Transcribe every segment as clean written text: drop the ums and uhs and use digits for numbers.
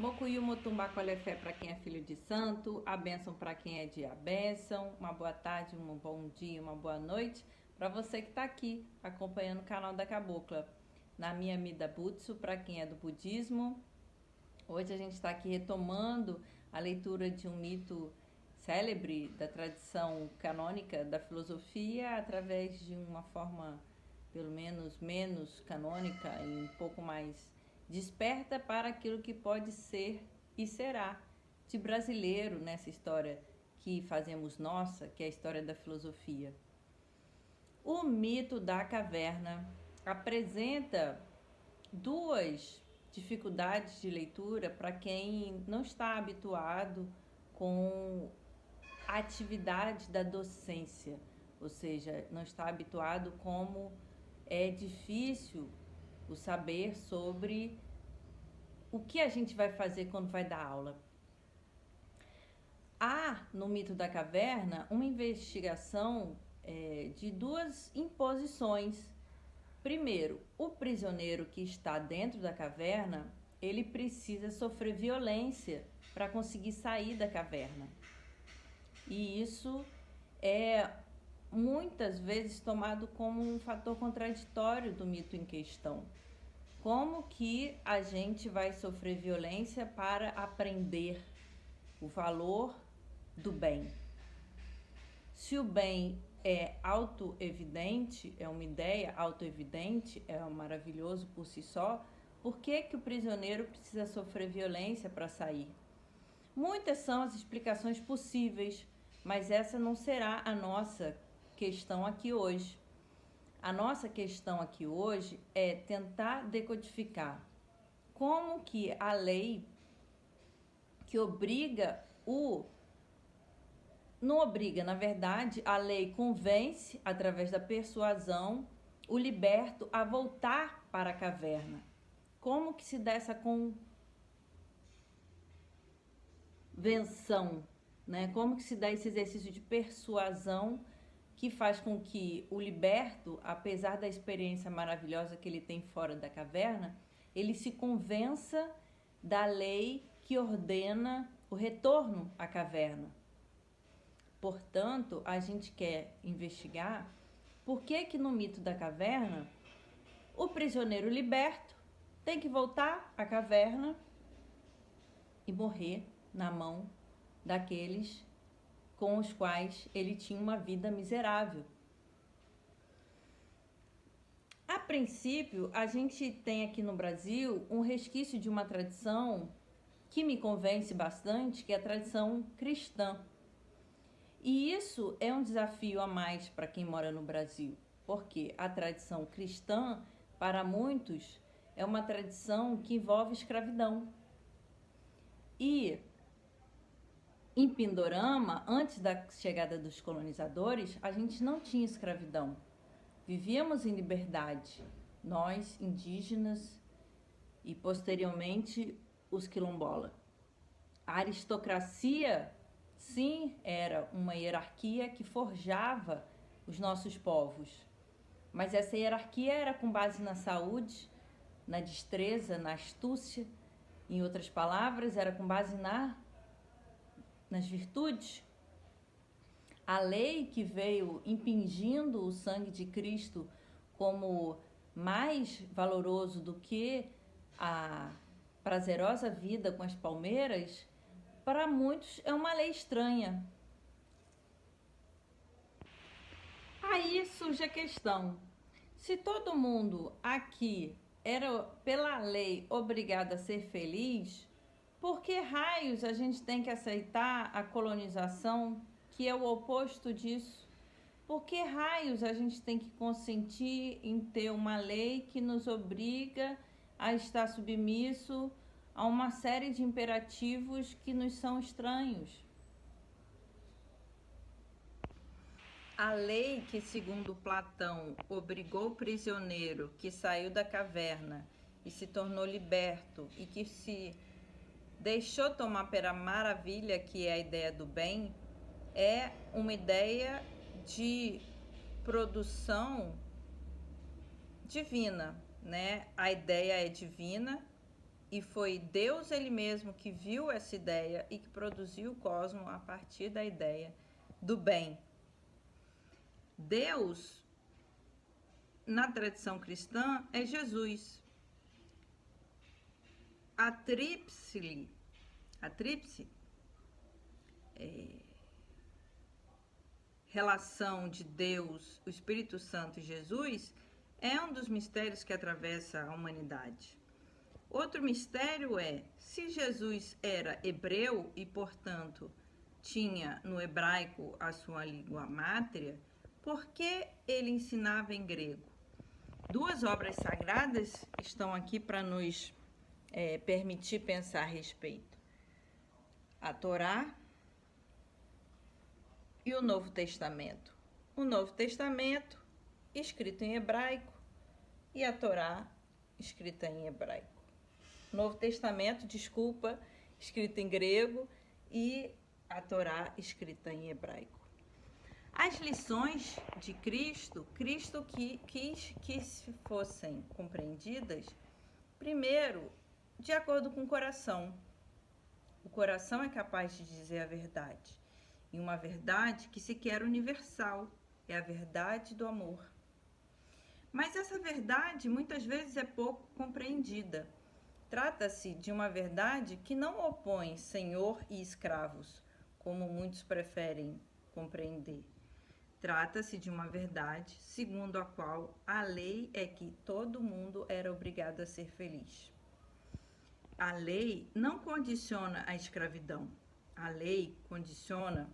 Mokuyu Mutumba Colefé para quem é filho de santo, a bênção para quem é de a bênção, uma boa tarde, um bom dia, uma boa noite para você que está aqui acompanhando o canal da Cabocla. Na minha Mida Butsu, para quem é do budismo, hoje a gente está aqui retomando a leitura de um mito célebre da tradição canônica da filosofia através de uma forma pelo menos canônica e um pouco mais desperta para aquilo que pode ser e será de brasileiro nessa história que fazemos nossa, que é a história da filosofia. O mito da caverna apresenta duas dificuldades de leitura para quem não está habituado com a atividade da docência, ou seja, não está habituado como é difícil o saber sobre o que a gente vai fazer quando vai dar aula. Há, no mito da caverna, uma investigação de duas imposições. Primeiro, o prisioneiro que está dentro da caverna, ele precisa sofrer violência para conseguir sair da caverna. E isso é muitas vezes tomado como um fator contraditório do mito em questão. Como que a gente vai sofrer violência para aprender o valor do bem? Se o bem é autoevidente, é uma ideia autoevidente, é maravilhoso por si só, por que que o prisioneiro precisa sofrer violência para sair? Muitas são as explicações possíveis, mas essa não será a nossa questão aqui hoje. A nossa questão aqui hoje é tentar decodificar como que a lei que obriga não obriga, na verdade, a lei convence, através da persuasão, o liberto a voltar para a caverna. Como que se dá essa convenção, né? Como que se dá esse exercício de persuasão que faz com que o liberto, apesar da experiência maravilhosa que ele tem fora da caverna, ele se convença da lei que ordena o retorno à caverna. Portanto, a gente quer investigar por que que no mito da caverna o prisioneiro liberto tem que voltar à caverna e morrer na mão daqueles com os quais ele tinha uma vida miserável. A princípio, a gente tem aqui no Brasil um resquício de uma tradição que me convence bastante, que é a tradição cristã. E isso é um desafio a mais para quem mora no Brasil, porque a tradição cristã, para muitos, é uma tradição que envolve escravidão. E em Pindorama, antes da chegada dos colonizadores, a gente não tinha escravidão. Vivíamos em liberdade, nós, indígenas e posteriormente os quilombola. A aristocracia, sim, era uma hierarquia que forjava os nossos povos. Mas essa hierarquia era com base na saúde, na destreza, na astúcia. Em outras palavras, era com base nas virtudes. A lei que veio impingindo o sangue de Cristo como mais valoroso do que a prazerosa vida com as palmeiras, para muitos é uma lei estranha. Aí surge a questão: se todo mundo aqui era pela lei obrigado a ser feliz, por que raios a gente tem que aceitar a colonização, que é o oposto disso? Por que raios a gente tem que consentir em ter uma lei que nos obriga a estar submisso a uma série de imperativos que nos são estranhos? A lei que, segundo Platão, obrigou o prisioneiro que saiu da caverna e se tornou liberto e que se deixou tomar pela maravilha que é a ideia do bem, é uma ideia de produção divina, né? A ideia é divina E foi Deus ele mesmo que viu essa ideia e que produziu o cosmos a partir da ideia do bem. Deus, na tradição cristã, é Jesus. A tríplice relação de Deus, o Espírito Santo e Jesus é um dos mistérios que atravessa a humanidade. Outro mistério é, se Jesus era hebreu e, portanto, tinha no hebraico a sua língua mátria, por que ele ensinava em grego? Duas obras sagradas estão aqui para nos permitir pensar a respeito. A Torá e o Novo Testamento. O Novo Testamento, escrito em hebraico, e a Torá, escrita em hebraico. Novo Testamento, escrito em grego, e a Torá, escrita em hebraico. As lições de Cristo que quis que fossem compreendidas, primeiro, de acordo com o coração. O coração é capaz de dizer a verdade. E uma verdade que se quer universal, é a verdade do amor. Mas essa verdade muitas vezes é pouco compreendida. Trata-se de uma verdade que não opõe senhor e escravos, como muitos preferem compreender. Trata-se de uma verdade segundo a qual a lei é que todo mundo era obrigado a ser feliz. A lei não condiciona a escravidão. A lei condiciona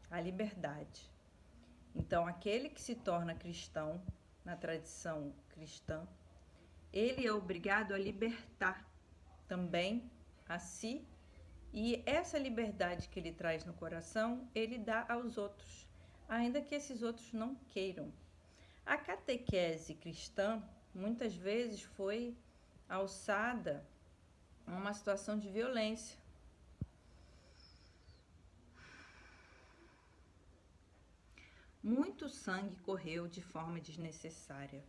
a liberdade. Então, aquele que se torna cristão, na tradição cristã, ele é obrigado a libertar também a si, e essa liberdade que ele traz no coração, ele dá aos outros, ainda que esses outros não queiram. A catequese cristã, muitas vezes, foi alçada a uma situação de violência. Muito sangue correu de forma desnecessária.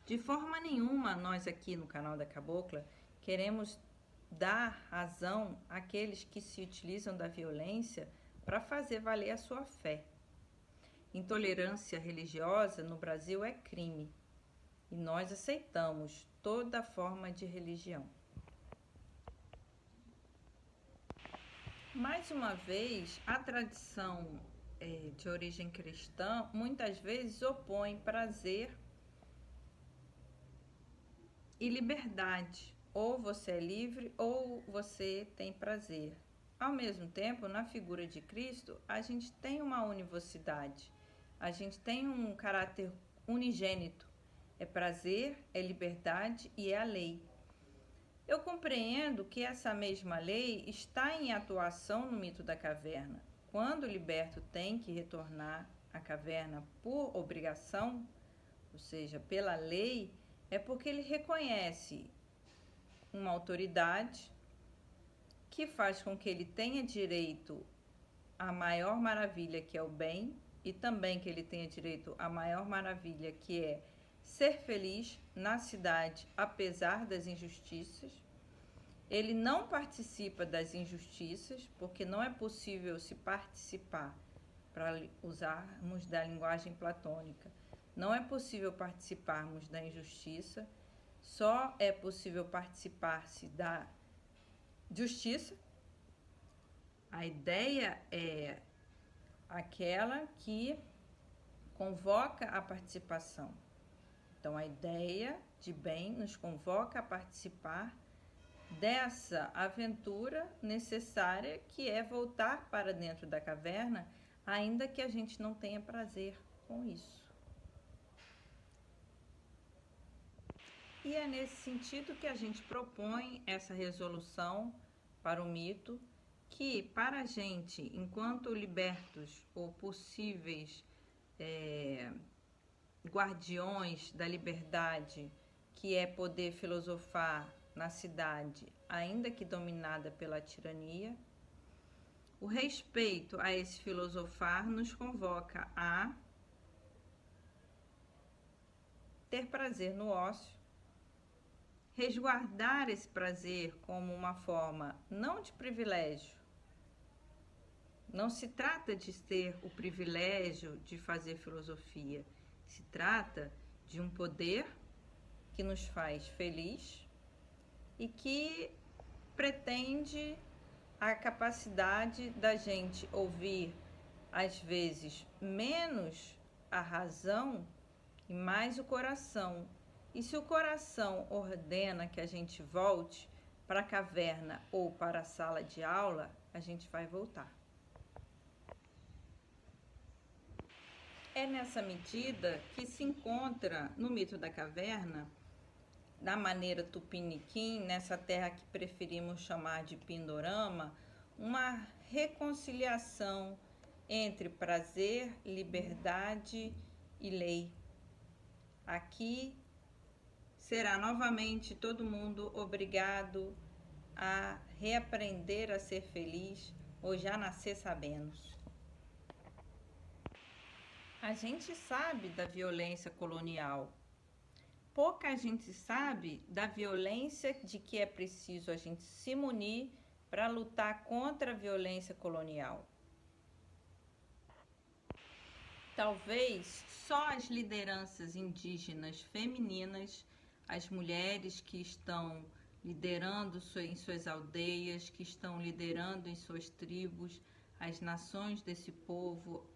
De forma nenhuma, nós aqui no canal da Cabocla queremos dar razão àqueles que se utilizam da violência para fazer valer a sua fé. Intolerância religiosa no Brasil é crime e nós aceitamos toda forma de religião. Mais uma vez, a tradição de origem cristã muitas vezes opõe prazer e liberdade. Ou você é livre ou você tem prazer. Ao mesmo tempo, na figura de Cristo, a gente tem uma univocidade. A gente tem um caráter unigênito. É prazer, é liberdade e é a lei. Eu compreendo que essa mesma lei está em atuação no mito da caverna. Quando o liberto tem que retornar à caverna por obrigação, ou seja, pela lei, é porque ele reconhece uma autoridade que faz com que ele tenha direito à maior maravilha, que é o bem, e também que ele tenha direito à maior maravilha, que é ser feliz na cidade, apesar das injustiças. Ele não participa das injustiças, porque não é possível se participar, para usarmos da linguagem platônica, não é possível participarmos da injustiça, só é possível participar-se da justiça. A ideia é aquela que convoca a participação. Então, a ideia de bem nos convoca a participar dessa aventura necessária, que é voltar para dentro da caverna, ainda que a gente não tenha prazer com isso. E é nesse sentido que a gente propõe essa resolução para o mito, que para a gente, enquanto libertos ou possíveis guardiões da liberdade, que é poder filosofar na cidade, ainda que dominada pela tirania, o respeito a esse filosofar nos convoca a ter prazer no ócio, resguardar esse prazer como uma forma não de privilégio. Não se trata de ter o privilégio de fazer filosofia, se trata de um poder que nos faz feliz e que pretende a capacidade da gente ouvir, às vezes, menos a razão e mais o coração. E se o coração ordena que a gente volte para a caverna ou para a sala de aula, a gente vai voltar. É nessa medida que se encontra no mito da caverna, da maneira tupiniquim, nessa terra que preferimos chamar de Pindorama, uma reconciliação entre prazer, liberdade e lei. Aqui será novamente todo mundo obrigado a reaprender a ser feliz ou já nascer sabendo. A gente sabe da violência colonial. Pouca gente sabe da violência de que é preciso a gente se munir para lutar contra a violência colonial. Talvez só as lideranças indígenas femininas, as mulheres que estão liderando em suas aldeias, que estão liderando em suas tribos, as nações desse povo,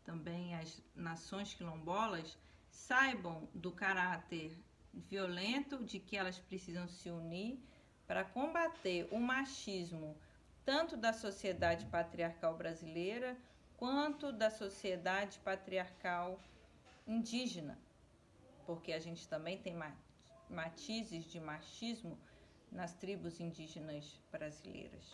também as nações quilombolas, saibam do caráter violento de que elas precisam se unir para combater o machismo tanto da sociedade patriarcal brasileira quanto da sociedade patriarcal indígena, porque a gente também tem matizes de machismo nas tribos indígenas brasileiras.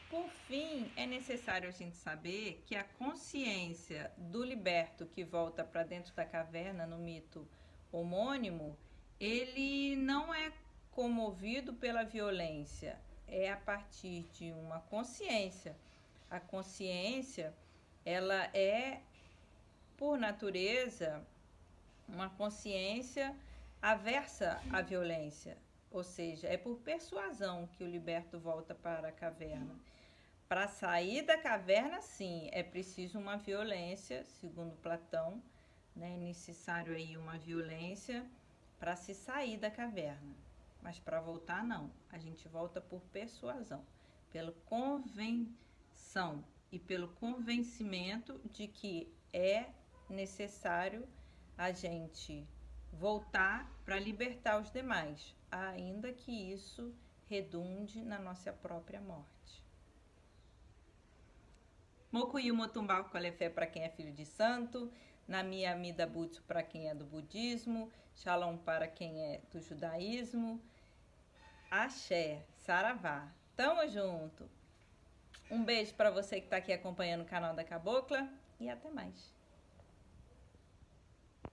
Por fim, é necessário a gente saber que a consciência do liberto que volta para dentro da caverna no mito homônimo, ele não é comovido pela violência, é a partir de uma consciência. A consciência, ela é, por natureza, uma consciência aversa à violência, ou seja, é por persuasão que o liberto volta para a caverna. Para sair da caverna, sim, é preciso uma violência, segundo Platão, né? É necessário aí uma violência para se sair da caverna. Mas para voltar, não. A gente volta por persuasão, pela convenção e pelo convencimento de que é necessário a gente voltar para libertar os demais, ainda que isso redunde na nossa própria morte. Mokuyu Motumbal Kolefé para quem é filho de santo, Nami Amida Butsu para quem é do budismo, Shalom para quem é do judaísmo, Axé, Saravá. Tamo junto! Um beijo para você que está aqui acompanhando o canal da Cabocla e até mais!